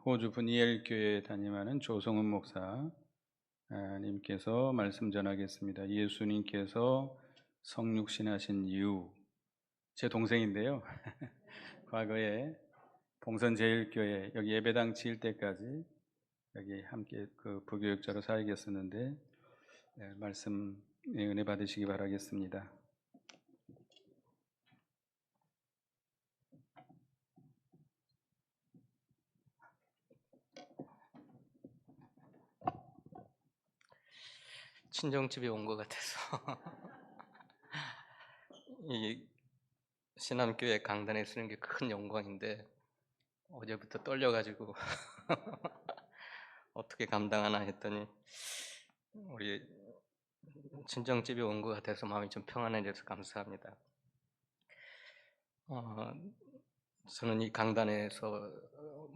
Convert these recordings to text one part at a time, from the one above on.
호주 분이엘 교회에 담임하는 조성은 목사님께서 말씀 전하겠습니다. 예수님께서 성육신하신 이유, 제 동생인데요. 과거에 봉선 제일교회 여기 예배당 지을 때까지 여기 함께 부교육자로 사역했었는데 말씀 은혜 받으시기 바라겠습니다. 친정집에 온 것 같아서 이 신암교회 강단에 서는 게 큰 영광인데 어제부터 떨려가지고 어떻게 감당하나 했더니 우리 친정집에 온 것 같아서 마음이 좀 평안해져서 감사합니다. 저는 이 강단에서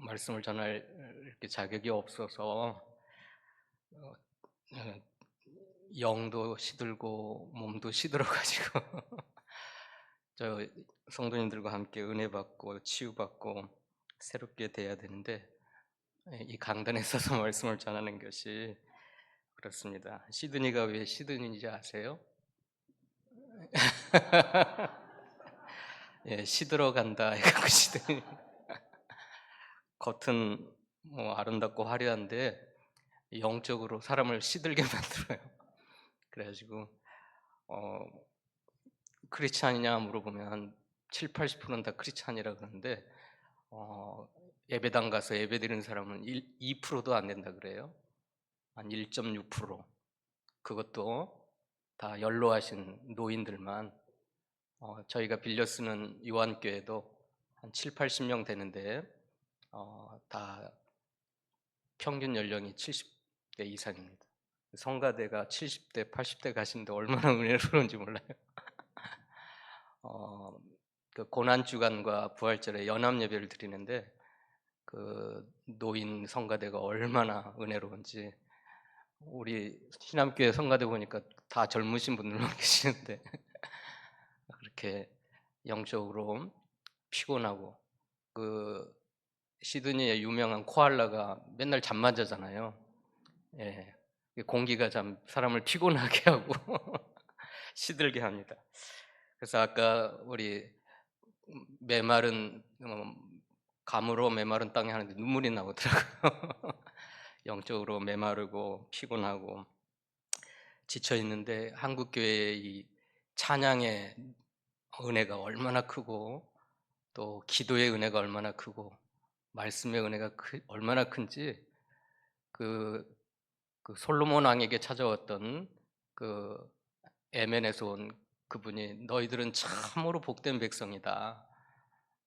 말씀을 전할 이렇게 자격이 없어서 영도 시들고 몸도 시들어가지고 저 성도님들과 함께 은혜 받고 치유받고 새롭게 돼야 되는데 이 강단에 서서 말씀을 전하는 것이 그렇습니다. 시드니가 왜 시드니인지 아세요? 예, 시들어간다 해갖고 시드니. 겉은 뭐 아름답고 화려한데 영적으로 사람을 시들게 만들어요. 그래가지고 크리스찬이냐 물어보면 한 7, 80%는 다 크리스찬이라 그러는데 예배당 가서 예배 드리는 사람은 2%도 안 된다 그래요. 한 1.6%. 그것도 다 연로하신 노인들만. 저희가 빌려 쓰는 요한교회도 한 7, 80명 되는데 다 평균 연령이 70대 이상입니다. 성가대가 70대, 80대 가시는데 얼마나 은혜로운지 몰라요. 그 고난주간과 부활절에 연합 예배를 드리는데 그 노인 성가대가 얼마나 은혜로운지. 우리 신암교회 성가대 보니까 다 젊으신 분들만 계시는데 그렇게 영적으로 피곤하고, 그 시드니의 유명한 코알라가 맨날 잠만 자잖아요. 예, 공기가 참 사람을 피곤하게 하고 시들게 합니다. 그래서 아까 우리 메마른 감으로 메마른 땅에 하는데 눈물이 나오더라고요. 영적으로 메마르고 피곤하고 지쳐 있는데 한국 교회의 이 찬양의 은혜가 얼마나 크고 또 기도의 은혜가 얼마나 크고 말씀의 은혜가 얼마나 큰지 그 솔로몬 왕에게 찾아왔던 그 에멘에서 온 그분이 너희들은 참으로 복된 백성이다.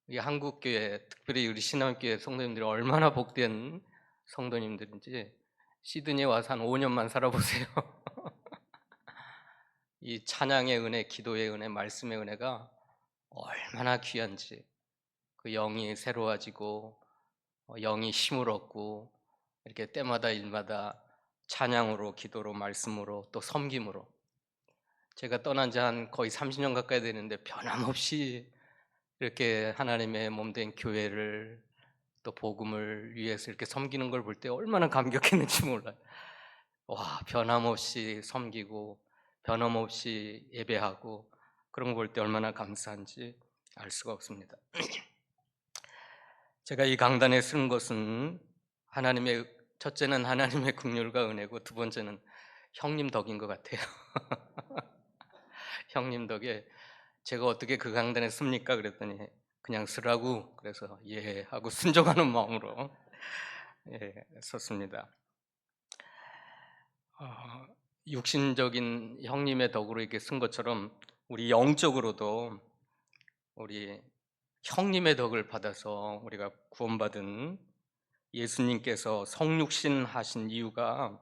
이 한국 교회, 특별히 우리 신앙교회 성도님들이 얼마나 복된 성도님들인지 시드니에 와서 한 5년만 살아보세요. 이 찬양의 은혜, 기도의 은혜, 말씀의 은혜가 얼마나 귀한지, 그 영이 새로워지고 영이 힘을 얻고 이렇게 때마다 일마다 찬양으로, 기도로, 말씀으로, 또 섬김으로. 제가 떠난 지 한 거의 30년 가까이 되는데 변함없이 이렇게 하나님의 몸된 교회를 또 복음을 위해서 이렇게 섬기는 걸 볼 때 얼마나 감격했는지 몰라요. 와, 변함없이 섬기고 변함없이 예배하고 그런 거 볼 때 얼마나 감사한지 알 수가 없습니다. 제가 이 강단에 쓴 것은 첫째는 하나님의 긍휼과 은혜고, 두 번째는 형님 덕인 것 같아요. 형님 덕에 제가 어떻게 그 강단에 씁니까? 그랬더니 그냥 쓰라고, 그래서 예 하고 순종하는 마음으로 썼습니다. 육신적인 형님의 덕으로 이렇게 쓴 것처럼 우리 영적으로도 우리 형님의 덕을 받아서 우리가 구원받은 예수님께서 성육신 하신 이유가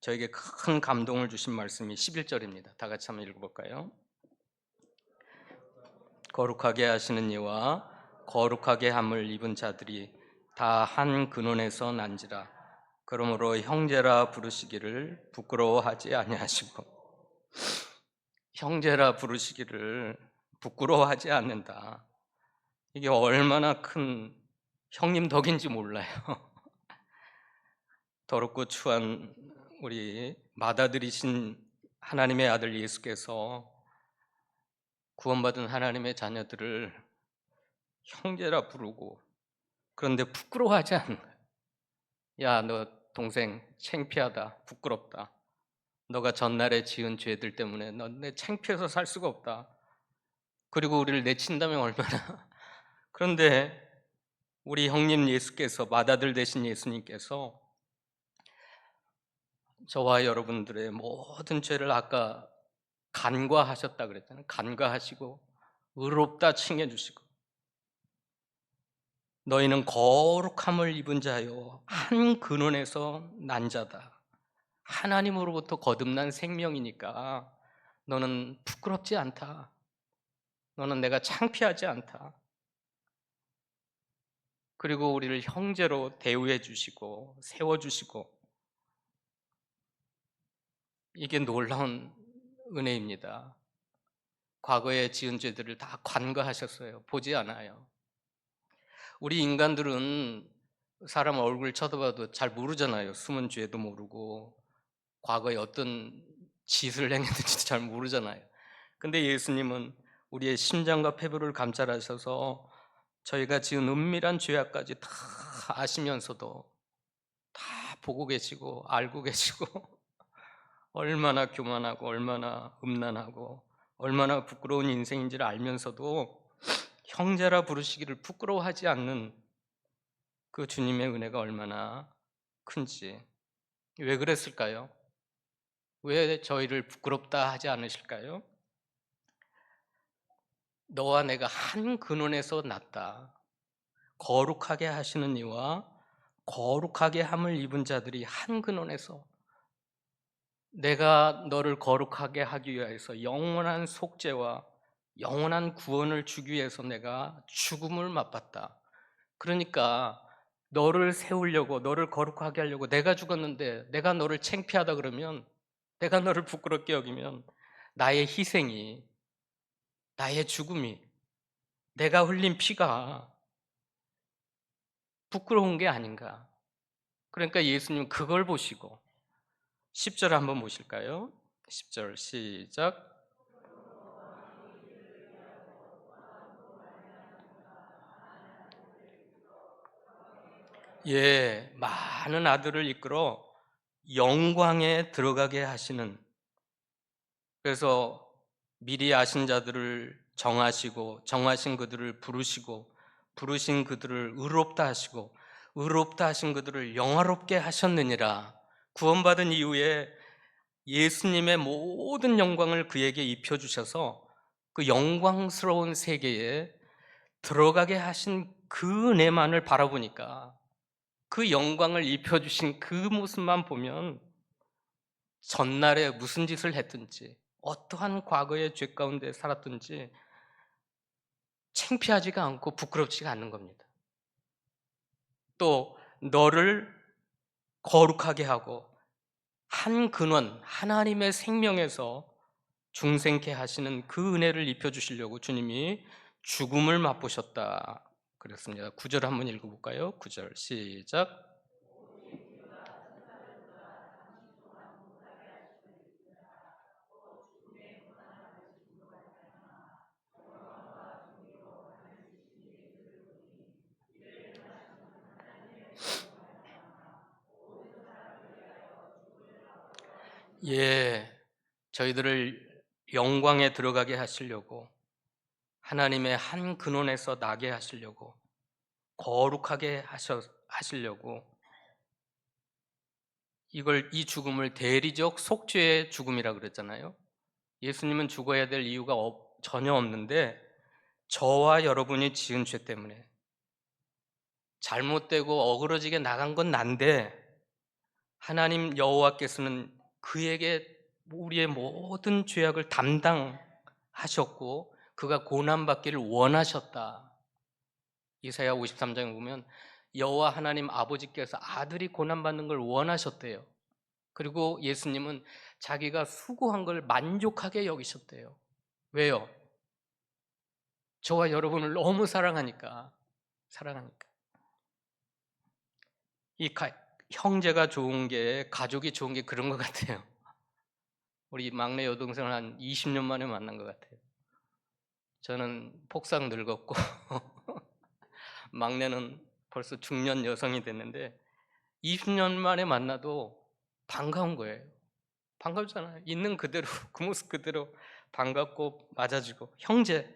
저에게 큰 감동을 주신 말씀이 11절입니다. 다 같이 한번 읽어볼까요? 거룩하게 하시는 이와 거룩하게 함을 입은 자들이 다 한 근원에서 난지라. 그러므로 형제라 부르시기를 부끄러워하지 아니하시고. 형제라 부르시기를 부끄러워하지 않는다. 이게 얼마나 큰 형님 덕인지 몰라요. 더럽고 추한 우리 맏아들이신 하나님의 아들 예수께서 구원받은 하나님의 자녀들을 형제라 부르고, 그런데 부끄러워하지 않는 거예요. 야, 너 동생 창피하다, 부끄럽다. 너가 전날에 지은 죄들 때문에 넌 내 창피해서 살 수가 없다. 그리고 우리를 내친다면 얼마나. 그런데 우리 형님 예수께서, 맏아들 되신 예수님께서 저와 여러분들의 모든 죄를 아까 간과하셨다 그랬잖아요. 간과하시고 의롭다 칭해 주시고, 너희는 거룩함을 입은 자요 한 근원에서 난 자다. 하나님으로부터 거듭난 생명이니까 너는 부끄럽지 않다. 너는 내가 창피하지 않다. 그리고 우리를 형제로 대우해 주시고 세워 주시고, 이게 놀라운 은혜입니다. 과거에 지은 죄들을 다 관과하셨어요. 보지 않아요. 우리 인간들은 사람 얼굴 쳐다봐도 잘 모르잖아요. 숨은 죄도 모르고 과거에 어떤 짓을 행했는지도 잘 모르잖아요. 근데 예수님은 우리의 심장과 폐부를 감찰하셔서 저희가 지은 은밀한 죄악까지 다 아시면서도 다 보고 계시고 알고 계시고 얼마나 교만하고 얼마나 음란하고 얼마나 부끄러운 인생인지를 알면서도 형제라 부르시기를 부끄러워하지 않는 그 주님의 은혜가 얼마나 큰지. 왜 그랬을까요? 왜 저희를 부끄럽다 하지 않으실까요? 너와 내가 한 근원에서 났다. 거룩하게 하시는 이와 거룩하게 함을 입은 자들이 한 근원에서, 내가 너를 거룩하게 하기 위해서 영원한 속죄와 영원한 구원을 주기 위해서 내가 죽음을 맛봤다. 그러니까 너를 세우려고, 너를 거룩하게 하려고 내가 죽었는데, 내가 너를 창피하다 그러면, 내가 너를 부끄럽게 여기면 나의 희생이, 나의 죽음이, 내가 흘린 피가 부끄러운 게 아닌가. 그러니까 예수님 그걸 보시고 10절 한번 보실까요? 10절 시작. 예, 많은 아들을 이끌어 영광에 들어가게 하시는, 그래서 미리 아신 자들을 정하시고 정하신 그들을 부르시고 부르신 그들을 의롭다 하시고 의롭다 하신 그들을 영화롭게 하셨느니라. 구원받은 이후에 예수님의 모든 영광을 그에게 입혀주셔서 그 영광스러운 세계에 들어가게 하신 그 은혜만을 바라보니까, 그 영광을 입혀주신 그 모습만 보면 전날에 무슨 짓을 했든지 어떠한 과거의 죄 가운데 살았든지 창피하지가 않고 부끄럽지가 않는 겁니다. 또 너를 거룩하게 하고 한 근원 하나님의 생명에서 중생케 하시는 그 은혜를 입혀주시려고 주님이 죽음을 맛보셨다 그랬습니다. 9절 한번 읽어볼까요? 9절 시작. 예, 저희들을 영광에 들어가게 하시려고, 하나님의 한 근원에서 나게 하시려고, 거룩하게 하시려고, 이 죽음을 대리적 속죄의 죽음이라 그랬잖아요. 예수님은 죽어야 될 이유가 전혀 없는데 저와 여러분이 지은 죄 때문에, 잘못되고 어그러지게 나간 건 난데 하나님 여호와께서는 그에게 우리의 모든 죄악을 담당하셨고 그가 고난받기를 원하셨다. 이사야 53장에 보면 여호와 하나님 아버지께서 아들이 고난받는 걸 원하셨대요. 그리고 예수님은 자기가 수고한 걸 만족하게 여기셨대요. 왜요? 저와 여러분을 너무 사랑하니까. 사랑하니까. 이 형제가 좋은 게, 가족이 좋은 게 그런 것 같아요. 우리 막내 여동생을 한 20년 만에 만난 것 같아요. 저는 폭삭 늙었고 막내는 벌써 중년 여성이 됐는데 20년 만에 만나도 반가운 거예요. 반갑잖아요. 있는 그대로 그 모습 그대로 반갑고 맞아주고, 형제,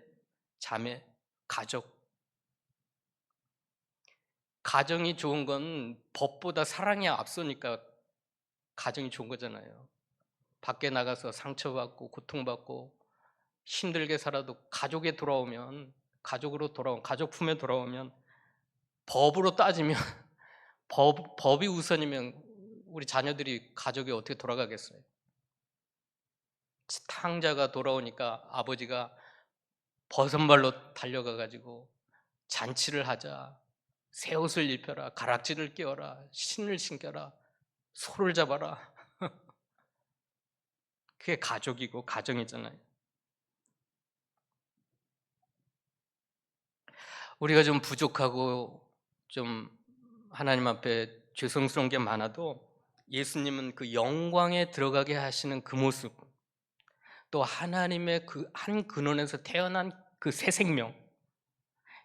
자매, 가족. 가정이 좋은 건 법보다 사랑이 앞서니까 가정이 좋은 거잖아요. 밖에 나가서 상처받고 고통받고 힘들게 살아도 가족에 돌아오면, 가족 품에 돌아오면, 법으로 따지면 법이 우선이면 우리 자녀들이 가족이 어떻게 돌아가겠어요? 탕자가 돌아오니까 아버지가 버선발로 달려가 가지고 잔치를 하자, 새 옷을 입혀라, 가락지를 끼워라, 신을 신겨라, 소를 잡아라. 그게 가족이고 가정이잖아요. 우리가 좀 부족하고 좀 하나님 앞에 죄송스러운 게 많아도 예수님은 그 영광에 들어가게 하시는 그 모습, 또 하나님의 그 한 근원에서 태어난 그 새 생명,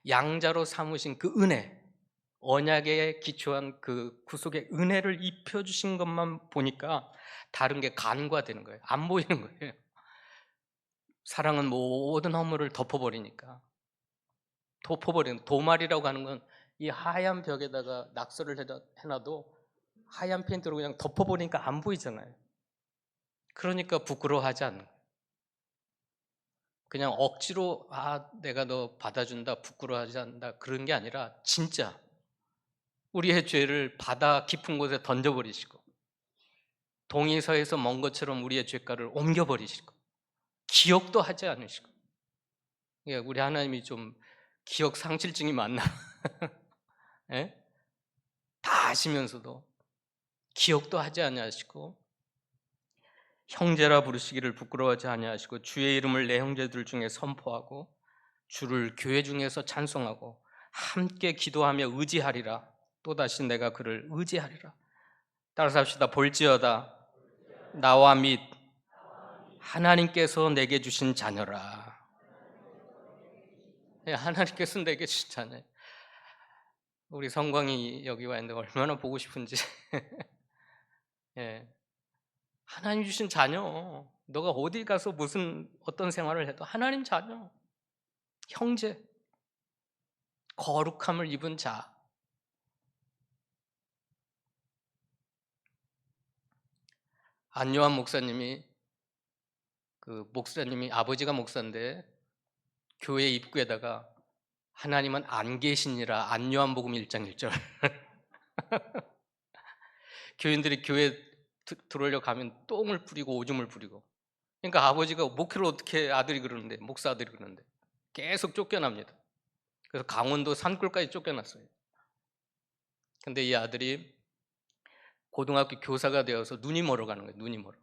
양자로 삼으신 그 은혜, 언약에 기초한 그 구속의 은혜를 입혀주신 것만 보니까 다른 게 간과되는 거예요. 안 보이는 거예요. 사랑은 모든 허물을 덮어버리니까. 덮어버리는, 도말이라고 하는 건 이 하얀 벽에다가 낙서를 해놔도 하얀 페인트로 그냥 덮어버리니까 안 보이잖아요. 그러니까 부끄러워하지 않는 거예요. 그냥 억지로 내가 너 받아준다, 부끄러워하지 않는다, 그런 게 아니라 진짜 우리의 죄를 바다 깊은 곳에 던져버리시고 동이서에서 먼 것처럼 우리의 죄가를 옮겨버리시고 기억도 하지 않으시고. 우리 하나님이 좀 기억 상실증이 많나? 예? 다 아시면서도 기억도 하지 아니하시고, 형제라 부르시기를 부끄러워하지 아니하시고, 주의 이름을 내 형제들 중에 선포하고 주를 교회 중에서 찬송하고 함께 기도하며 의지하리라. 또다시 내가 그를 의지하리라. 따라서 합시다. 볼지어다 나와 및 하나님께서 내게 주신 자녀라. 하나님께서 내게 주신 자녀. 우리 성광이 여기 와 있는데 얼마나 보고 싶은지. 예. 하나님 주신 자녀. 너가 어디 가서 무슨 어떤 생활을 해도 하나님 자녀, 형제, 거룩함을 입은 자. 안요한 목사님이, 목사님이 아버지가 목사인데 교회 입구에다가 하나님은 안 계시니라, 안요한복음 1장 1절. 교인들이 교회 들어오려고 하면 똥을 뿌리고 오줌을 뿌리고. 그러니까 아버지가 목회를 어떻게 아들이 그러는데, 목사 아들이 그러는데 계속 쫓겨납니다. 그래서 강원도 산골까지 쫓겨났어요. 근데 이 아들이 고등학교 교사가 되어서 눈이 멀어가는 거예요. 눈이 멀어.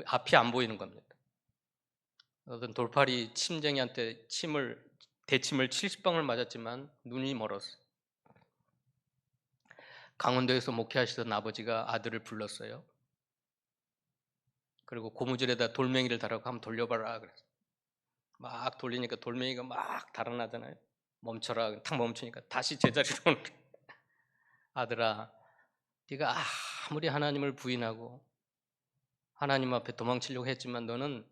앞이 안 보이는 겁니다. 어떤 돌팔이 침쟁이한테 대침을 70방을 맞았지만 눈이 멀었어요. 강원도에서 목회하시던 아버지가 아들을 불렀어요. 그리고 고무줄에다 돌멩이를 달라고 한번 돌려봐라 그랬어요. 막 돌리니까 돌멩이가 막 달아나잖아요. 멈춰라. 탁 멈추니까 다시 제자리로 오는 거예요. 아들아, 네가 아무리 하나님을 부인하고 하나님 앞에 도망치려고 했지만 너는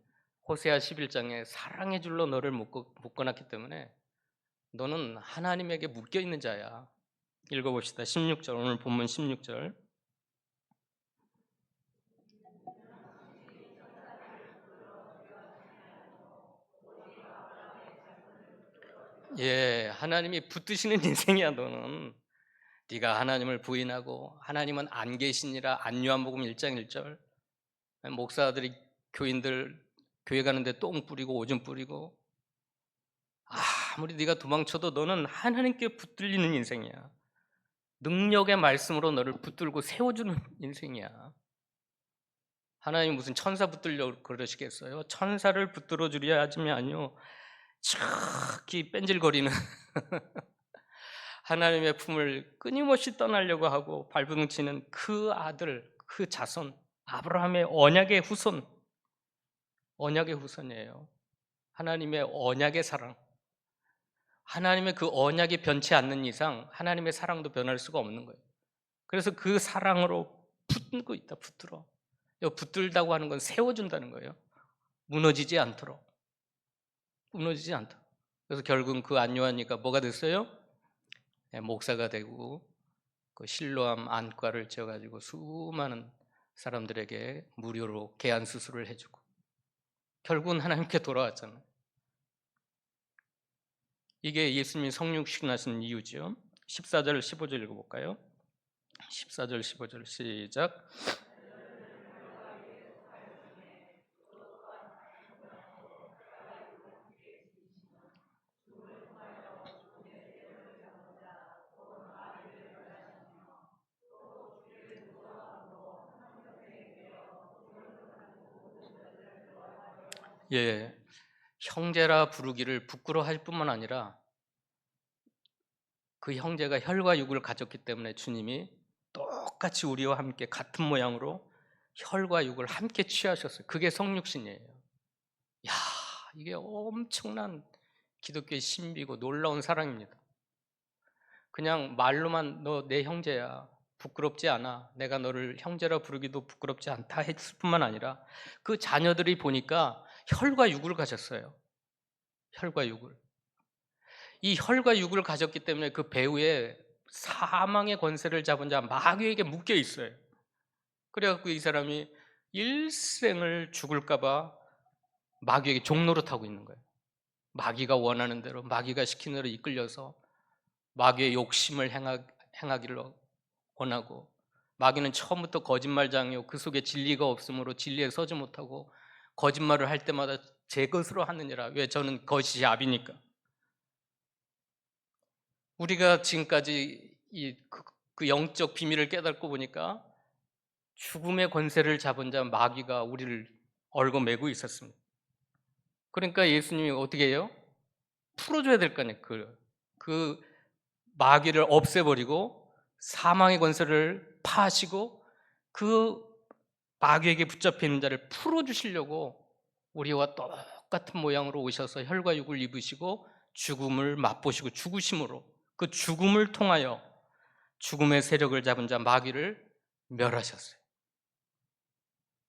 호세아 11장에 사랑의 줄로 너를 묶어놨기 때문에 너는 하나님에게 묶여있는 자야. 읽어봅시다. 16절, 오늘 본문 16절. 하나님이 붙드시는 인생이야. 너는 네가 하나님을 부인하고 하나님은 안 계시니라, 안요한복음 1장 1절. 목사들이 교인들 교회 가는데 똥 뿌리고 오줌 뿌리고, 아무리 네가 도망쳐도 너는 하나님께 붙들리는 인생이야. 능력의 말씀으로 너를 붙들고 세워주는 인생이야. 하나님 무슨 천사 붙들려고 그러시겠어요? 천사를 붙들어 주려 하지만요, 척히 뺀질거리는 하나님의 품을 끊임없이 떠나려고 하고 발버둥치는 그 아들, 그 자손, 아브라함의 언약의 후손이에요. 하나님의 언약의 사랑. 하나님의 그 언약이 변치 않는 이상 하나님의 사랑도 변할 수가 없는 거예요. 그래서 그 사랑으로 붙고 있다, 붙들어. 붙들다고 하는 건 세워준다는 거예요. 무너지지 않도록. 무너지지 않도록. 그래서 결국은 그 안요한이가 뭐가 됐어요? 목사가 되고 그 실로암 안과를 지어가지고 수많은 사람들에게 무료로 개안 수술을 해주고 결국은 하나님께 돌아왔잖아요. 이게 예수님이 성육신하신 이유죠. 14절 15절 읽어볼까요? 14절 15절 시작. 예, 형제라 부르기를 부끄러워할 뿐만 아니라 그 형제가 혈과 육을 가졌기 때문에 주님이 똑같이 우리와 함께 같은 모양으로 혈과 육을 함께 취하셨어요. 그게 성육신이에요. 야, 이게 엄청난 기독교의 신비고 놀라운 사랑입니다. 그냥 말로만 너 내 형제야, 부끄럽지 않아, 내가 너를 형제라 부르기도 부끄럽지 않다 했을 뿐만 아니라 그 자녀들이 보니까 혈과 육을 가졌어요. 혈과 육을. 이 혈과 육을 가졌기 때문에 그 배후에 사망의 권세를 잡은 자 마귀에게 묶여 있어요. 그래갖고 이 사람이 일생을 죽을까 봐 마귀에게 종노릇하고 있는 거예요. 마귀가 원하는 대로, 마귀가 시키는 대로 이끌려서 마귀의 욕심을 행하기를 원하고, 마귀는 처음부터 거짓말장이요 그 속에 진리가 없으므로 진리에 서지 못하고 거짓말을 할 때마다 제 것으로 하느니라. 왜? 저는 것이 압이니까. 우리가 지금까지 그 영적 비밀을 깨닫고 보니까 죽음의 권세를 잡은 자 마귀가 우리를 얽어매고 있었습니다. 그러니까 예수님이 어떻게 해요? 풀어줘야 될 거 아니에요. 그 마귀를 없애버리고 사망의 권세를 파하시고 그 마귀에게 붙잡혀 있는 자를 풀어주시려고 우리와 똑같은 모양으로 오셔서 혈과 육을 입으시고 죽음을 맛보시고 죽으심으로 그 죽음을 통하여 죽음의 세력을 잡은 자 마귀를 멸하셨어요.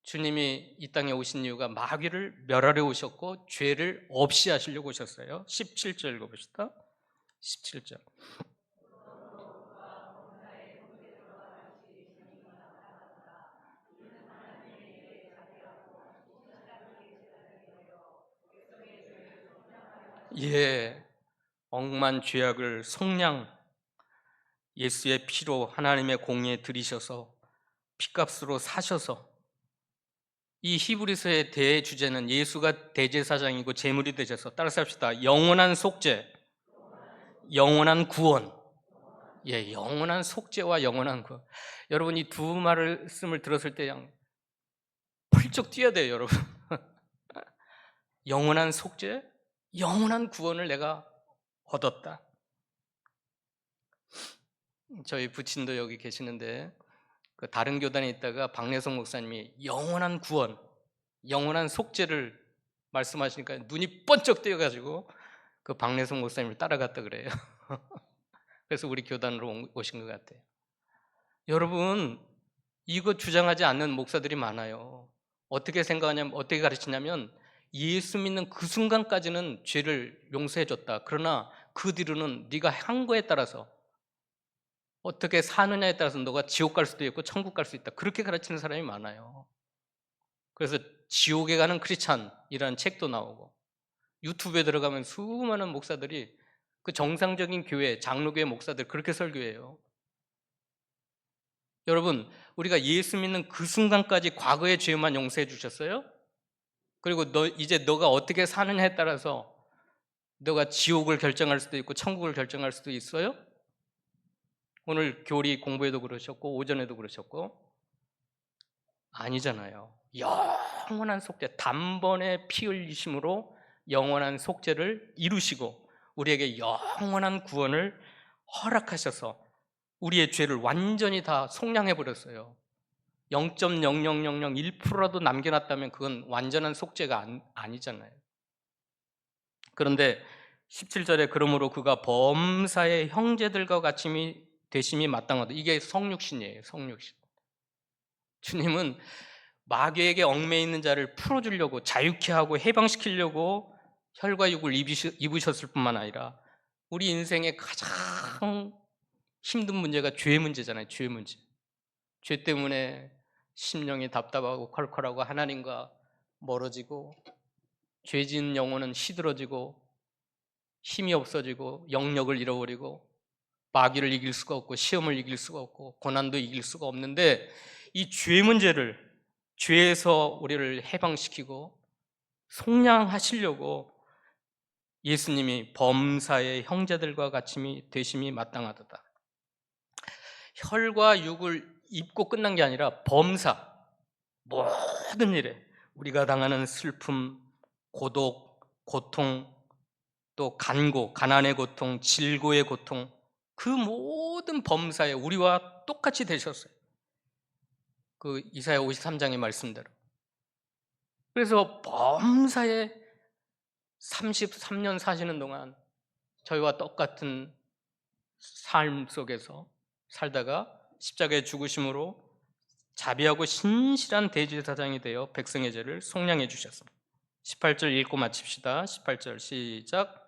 주님이 이 땅에 오신 이유가 마귀를 멸하려 오셨고 죄를 없이 하시려고 오셨어요. 17절 읽어봅시다. 17절. 예, 억만 죄악을 속량 예수의 피로 하나님의 공의에 들이셔서 피값으로 사셔서, 이 히브리서의 대주제는 예수가 대제사장이고 제물이 되셔서, 따라서 합시다. 영원한 속죄, 영원한 구원. 예, 영원한 속죄와 영원한 구원. 여러분 이 두 말씀을 들었을 때 그냥 펄쩍 뛰어야 돼요, 여러분. 영원한 속죄, 영원한 구원을 내가 얻었다. 저희 부친도 여기 계시는데 그 다른 교단에 있다가 박래성 목사님이 영원한 구원, 영원한 속죄를 말씀하시니까 눈이 번쩍 뜨여가지고 그 박래성 목사님을 따라갔다 그래요. 그래서 우리 교단으로 오신 것 같아요. 여러분 이거 주장하지 않는 목사들이 많아요. 어떻게 생각하냐면, 어떻게 가르치냐면 예수 믿는 그 순간까지는 죄를 용서해 줬다. 그러나 그 뒤로는 네가 한 거에 따라서 어떻게 사느냐에 따라서 너가 지옥 갈 수도 있고 천국 갈 수 있다. 그렇게 가르치는 사람이 많아요. 그래서 지옥에 가는 크리스찬이라는 책도 나오고 유튜브에 들어가면 수많은 목사들이 그 정상적인 교회, 장로교회 목사들 그렇게 설교해요. 여러분 우리가 예수 믿는 그 순간까지 과거의 죄만 용서해 주셨어요? 그리고 이제 너가 어떻게 사느냐에 따라서 너가 지옥을 결정할 수도 있고 천국을 결정할 수도 있어요? 오늘 교리 공부에도 그러셨고 오전에도 그러셨고 아니잖아요. 영원한 속죄, 단번에 피 흘리심으로 영원한 속죄를 이루시고 우리에게 영원한 구원을 허락하셔서 우리의 죄를 완전히 다 속량해 버렸어요. 0.0001%라도 남겨놨다면 그건 완전한 속죄가 아니잖아요. 그런데 17절에 그러므로 그가 범사의 형제들과 같이 되심이 마땅하다. 이게 성육신이에요. 성육신. 주님은 마귀에게 얽매여 있는 자를 풀어주려고, 자유케 하고 해방시키려고 혈과 육을 입으셨을 뿐만 아니라 우리 인생의 가장 힘든 문제가 죄 문제잖아요. 죄 문제. 죄 때문에 심령이 답답하고 컬컬하고 하나님과 멀어지고, 죄 지은 영혼은 시들어지고 힘이 없어지고 영력을 잃어버리고 마귀를 이길 수가 없고 시험을 이길 수가 없고 고난도 이길 수가 없는데, 이 죄 문제를, 죄에서 우리를 해방시키고 속량하시려고 예수님이 범사의 형제들과 같이 되심이 마땅하도다. 혈과 육을 입고 끝난 게 아니라 범사, 모든 일에 우리가 당하는 슬픔, 고독, 고통, 또 간고, 가난의 고통, 질고의 고통, 그 모든 범사에 우리와 똑같이 되셨어요. 그 이사야 53장의 말씀대로. 그래서 범사에 33년 사시는 동안 저희와 똑같은 삶 속에서 살다가 십자가의 죽으심으로 자비하고 신실한 대제사장이 되어 백성의 죄를 속량해 주셨습니다. 18절 읽고 마칩시다. 18절 시작.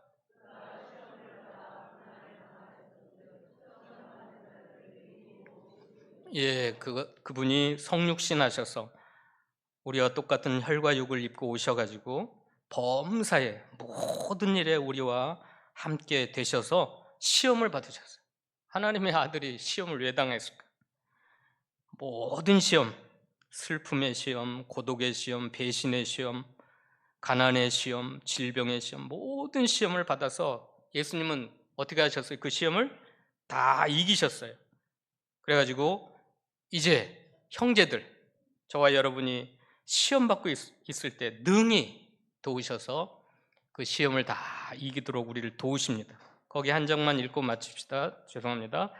예, 그분이 성육신 하셔서 우리와 똑같은 혈과 육을 입고 오셔가지고 범사에 모든 일에 우리와 함께 되셔서 시험을 받으셨어요. 하나님의 아들이 시험을 왜 당했을까? 모든 시험, 슬픔의 시험, 고독의 시험, 배신의 시험, 가난의 시험, 질병의 시험, 모든 시험을 받아서 예수님은 어떻게 하셨어요? 그 시험을 다 이기셨어요. 그래가지고 이제 형제들, 저와 여러분이 시험 받고 있을 때 능히 도우셔서 그 시험을 다 이기도록 우리를 도우십니다. 거기 한 장만 읽고 마칩시다. 죄송합니다.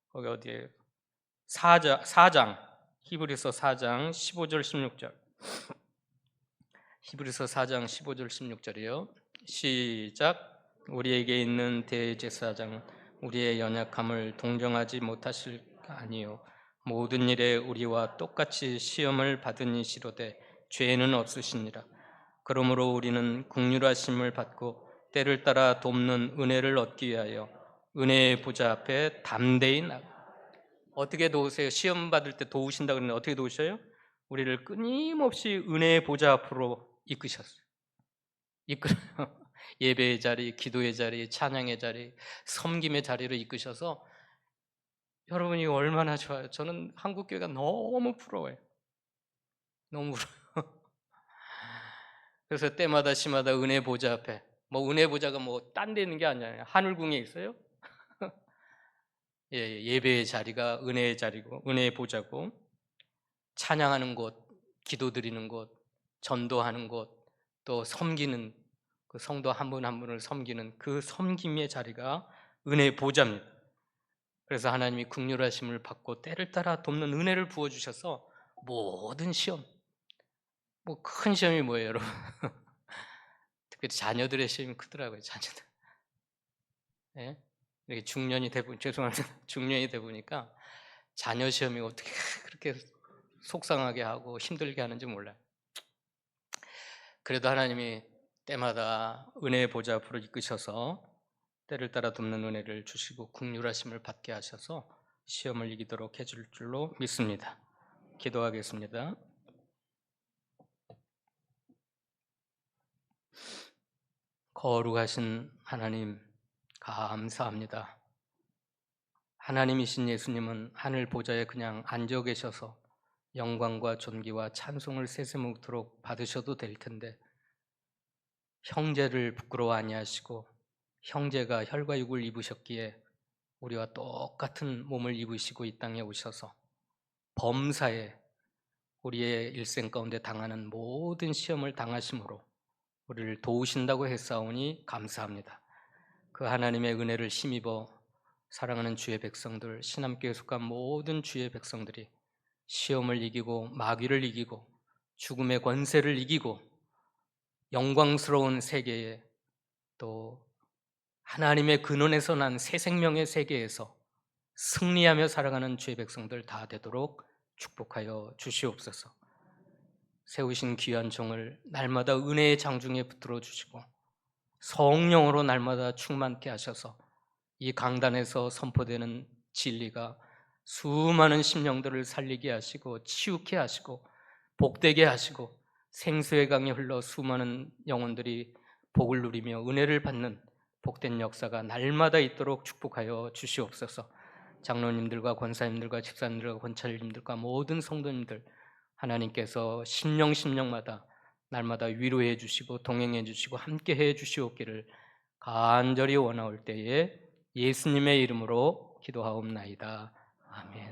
거기 어디에 4장 히브리서 4장 15절 16절. 히브리서 4장 15절 16절이요. 시작. 우리에게 있는 대제사장은 우리의 연약함을 동정하지 못하실 아니요 모든 일에 우리와 똑같이 시험을 받으시로되 죄는 없으시니라. 그러므로 우리는 긍휼하심을 받고 때를 따라 돕는 은혜를 얻기 위하여 은혜의 보좌 앞에 담대히 나가. 어떻게 도우세요? 시험 받을 때 도우신다 그러는데 어떻게 도우셔요? 우리를 끊임없이 은혜의 보좌 앞으로 이끄셨어요. 이끌어요. 예배의 자리, 기도의 자리, 찬양의 자리, 섬김의 자리로 이끄셔서 여러분이 얼마나 좋아요. 저는 한국교회가 너무 부러워요. 너무 부러워요. 그래서 때마다 시마다 은혜 보좌 앞에, 뭐 은혜 보좌가 뭐 딴 데 있는 게 아니잖아요. 하늘궁에 있어요. 예, 예배의 자리가 은혜의 자리고 은혜의 보좌고, 찬양하는 곳, 기도드리는 곳, 전도하는 곳, 또 섬기는 그 성도 한 분 한 분을 섬기는 그 섬김의 자리가 은혜의 보좌입니다. 그래서 하나님이 긍휼하심을 받고 때를 따라 돕는 은혜를 부어주셔서 모든 시험, 뭐 큰 시험이 뭐예요, 여러분? 특별히 자녀들의 시험이 크더라고요, 자녀들. 예? 이렇게 중년이 돼 죄송합니다. 중년이 돼 보니까 자녀 시험이 어떻게 그렇게 속상하게 하고 힘들게 하는지 몰라요. 그래도 하나님이 때마다 은혜의 보좌 앞으로 이끄셔서 때를 따라 돕는 은혜를 주시고 긍휼하심을 받게 하셔서 시험을 이기도록 해줄 줄로 믿습니다. 기도하겠습니다. 거룩하신 하나님, 감사합니다. 하나님이신 예수님은 하늘 보좌에 그냥 앉아 계셔서 영광과 존귀와 찬송을 세세무토록 받으셔도 될 텐데, 형제를 부끄러워 아니하시고 형제가 혈과 육을 입으셨기에 우리와 똑같은 몸을 입으시고 이 땅에 오셔서 범사에 우리의 일생 가운데 당하는 모든 시험을 당하심으로 우리를 도우신다고 했사오니 감사합니다. 그 하나님의 은혜를 힘입어 사랑하는 주의 백성들, 신함교회 속한 모든 주의 백성들이 시험을 이기고 마귀를 이기고 죽음의 권세를 이기고 영광스러운 세계에, 또 하나님의 근원에서 난 새 생명의 세계에서 승리하며 살아가는 주의 백성들 다 되도록 축복하여 주시옵소서. 세우신 귀한 종을 날마다 은혜의 장중에 붙들어 주시고 성령으로 날마다 충만케 하셔서 이 강단에서 선포되는 진리가 수많은 심령들을 살리게 하시고 치유케 하시고 복되게 하시고 생수의 강이 흘러 수많은 영혼들이 복을 누리며 은혜를 받는 복된 역사가 날마다 있도록 축복하여 주시옵소서. 장로님들과 권사님들과 집사님들과 권찰님들과 모든 성도님들, 하나님께서 심령마다 날마다 위로해 주시고 동행해 주시고 함께해 주시옵기를 간절히 원하올 때에 예수님의 이름으로 기도하옵나이다. 아멘.